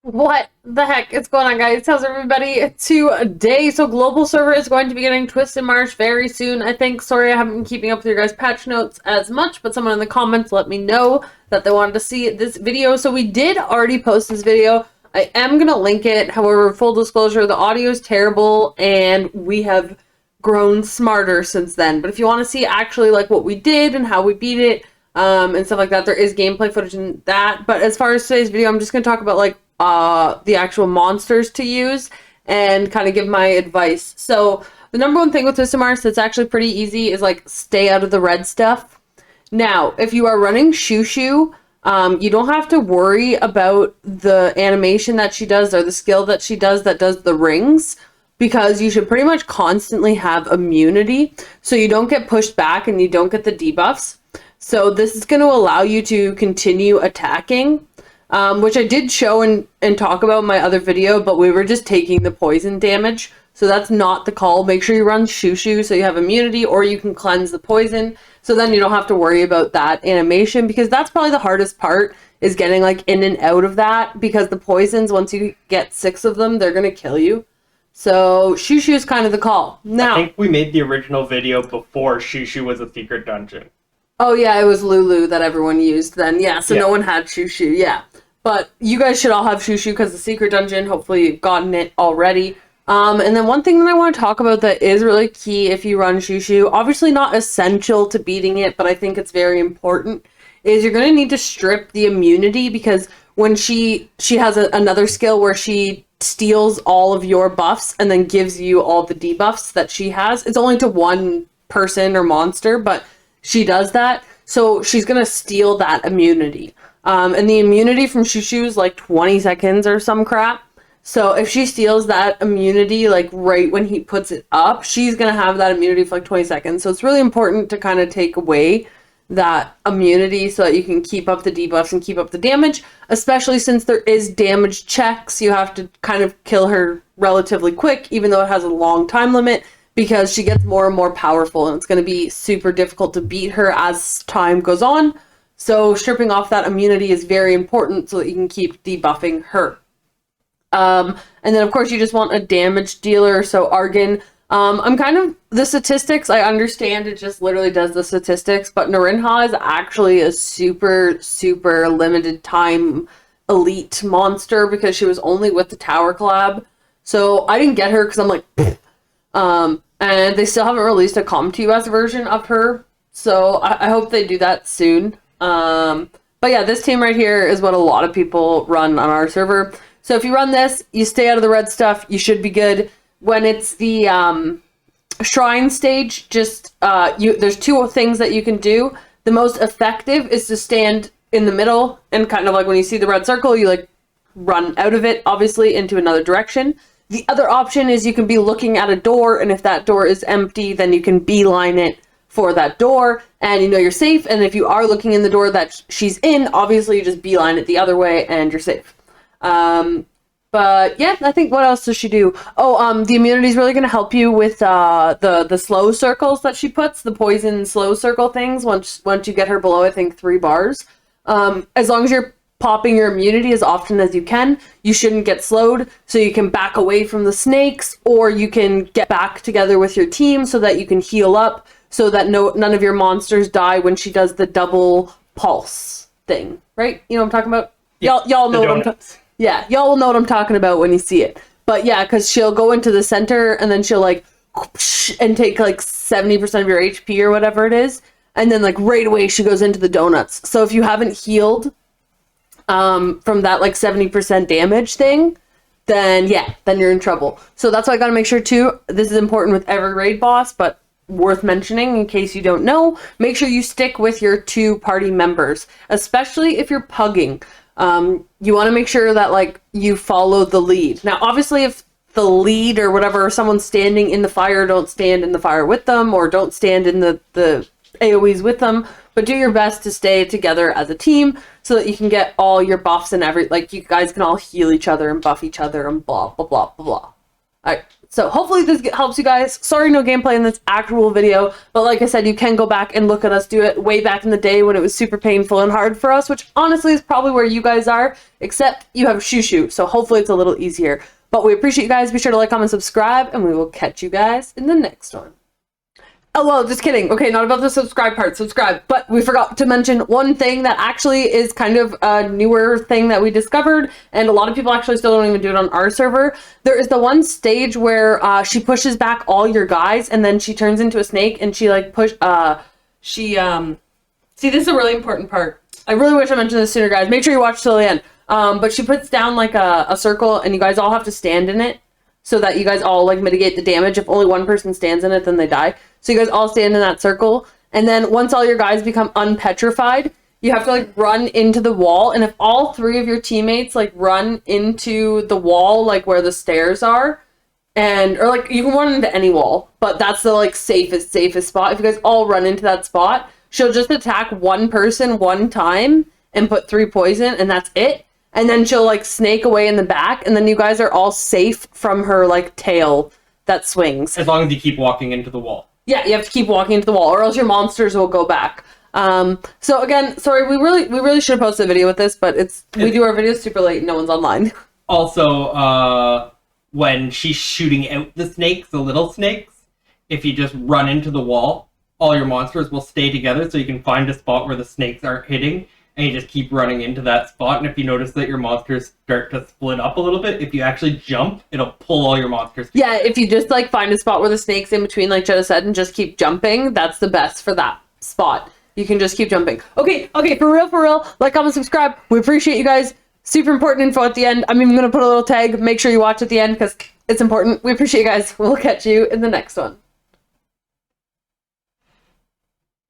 What the heck is going on, guys? How's everybody today? So global server is going to be getting Twisted Marsh very soon, I think. Sorry I haven't been keeping up with your guys' patch notes as much, but someone in the comments let me know that they wanted to see this video. So we did already post this video. I am going to link it. However, full disclosure, the audio is terrible and we have grown smarter since then. But if you want to see actually like what we did and how we beat it and stuff like that, there is gameplay footage in that. But as far as today's video, I'm just going to talk about like the actual monsters to use and kind of give my advice. So the number one thing with Twisted Marsh that's actually pretty easy is like stay out of the red stuff. Now, if you are running Shushu, you don't have to worry about the animation that she does or the skill that she does that does the rings, because you should pretty much constantly have immunity so you don't get pushed back and you don't get the debuffs. So this is going to allow you to continue attacking. Which I did show and talk about in my other video, but we were just taking the poison damage. So that's not the call. Make sure you run Shushu so you have immunity, or you can cleanse the poison. So then you don't have to worry about that animation, because that's probably the hardest part, is getting like in and out of that, because the poisons, once you get 6 of them, they're going to kill you. So Shushu is kind of the call. Now, I think we made the original video before Shushu was a secret dungeon. Oh yeah, it was Lulu that everyone used then. Yeah, so no one had Shushu, yeah. But you guys should all have Shushu because the secret dungeon, hopefully you've gotten it already. And then one thing that I want to talk about that is really key if you run Shushu, obviously not essential to beating it, but I think it's very important, is you're going to need to strip the immunity, because when she has another skill where she steals all of your buffs and then gives you all the debuffs that she has. It's only to one person or monster, but she does that. So she's going to steal that immunity. And the immunity from Shushu is like 20 seconds or some crap. So if she steals that immunity, like right when he puts it up, she's going to have that immunity for like 20 seconds. So it's really important to kind of take away that immunity so that you can keep up the debuffs and keep up the damage, especially since there is damage checks. You have to kind of kill her relatively quick, even though it has a long time limit, because she gets more and more powerful, and it's going to be super difficult to beat her as time goes on. So stripping off that immunity is very important so that you can keep debuffing her. And then, of course, you just want a damage dealer. So Argan, I'm kind of, the statistics, I understand it just literally does the statistics, but Narinha is actually a super, super limited time elite monster because she was only with the Tower collab. So I didn't get her because I'm like, and they still haven't released a ComTUS version of her. So I hope they do that soon. But yeah, this team right here is what a lot of people run on our server. So if you run this, you stay out of the red stuff, you should be good. When it's the shrine stage, just there's 2 things that you can do. The most effective is to stand in the middle and kind of like when you see the red circle, you like run out of it, obviously, into another direction. The other option is you can be looking at a door, and if that door is empty, then you can beeline it for that door, and you know you're safe. And if you are looking in the door that she's in, obviously you just beeline it the other way and you're safe. But yeah, I think, what else does she do? Oh, the immunity is really going to help you with the slow circles that she puts, the poison slow circle things. Once you get her below, I think 3 bars. As long as you're popping your immunity as often as you can, you shouldn't get slowed, so you can back away from the snakes, or you can get back together with your team so that you can heal up, so that none of your monsters die when she does the double pulse thing, right? You know what I'm talking about? Yeah, y'all know what I'm yeah, y'all will know what I'm talking about when you see it. But yeah, because she'll go into the center and then she'll like and take like 70% of your HP or whatever it is, and then like right away she goes into the donuts. So if you haven't healed from that like 70% damage thing, then yeah, then you're in trouble. So that's why I gotta make sure too, this is important with every raid boss, but worth mentioning in case you don't know, make sure you stick with your 2 party members, especially if you're pugging. You want to make sure that like you follow the lead. Now obviously if the lead or whatever, someone's standing in the fire, don't stand in the fire with them, or don't stand in the AoEs with them, but do your best to stay together as a team so that you can get all your buffs and like you guys can all heal each other and buff each other and blah blah blah blah blah. Alright, So hopefully this helps you guys. Sorry, no gameplay in this actual video, but like I said, you can go back and look at us do it way back in the day when it was super painful and hard for us, which honestly is probably where you guys are, except you have Shushu, so hopefully it's a little easier. But we appreciate you guys. Be sure to like, comment, subscribe, and we will catch you guys in the next one. Oh, well, just kidding. Okay, not about the subscribe part. Subscribe. But we forgot to mention one thing that actually is kind of a newer thing that we discovered, and a lot of people actually still don't even do it on our server. There is the one stage where she pushes back all your guys, and then she turns into a snake, and she, like, see, this is a really important part. I really wish I mentioned this sooner, guys. Make sure you watch till the end. But she puts down, like, a circle, and you guys all have to stand in it, so that you guys all, like, mitigate the damage. If only one person stands in it, then they die. So you guys all stand in that circle. And then once all your guys become unpetrified, you have to, like, run into the wall. And if all 3 of your teammates, like, run into the wall, like, where the stairs are, or, like, you can run into any wall, but that's the, like, safest spot. If you guys all run into that spot, she'll just attack one person one time and put 3 poison, and that's it. And then she'll, like, snake away in the back, and then you guys are all safe from her, like, tail that swings. As long as you keep walking into the wall. Yeah, you have to keep walking into the wall, or else your monsters will go back. So again, sorry, we really should have posted a video with this, but we do our videos super late and no one's online. Also, when she's shooting out the snakes, the little snakes, if you just run into the wall, all your monsters will stay together, so you can find a spot where the snakes aren't hitting, and you just keep running into that spot. And if you notice that your monsters start to split up a little bit, if you actually jump, it'll pull all your monsters together. Yeah, if you just, like, find a spot where the snake's in between, like Jenna said, and just keep jumping, that's the best for that spot. You can just keep jumping. Okay, for real, like, comment, subscribe. We appreciate you guys. Super important info at the end. I'm even going to put a little tag. Make sure you watch at the end because it's important. We appreciate you guys. We'll catch you in the next one.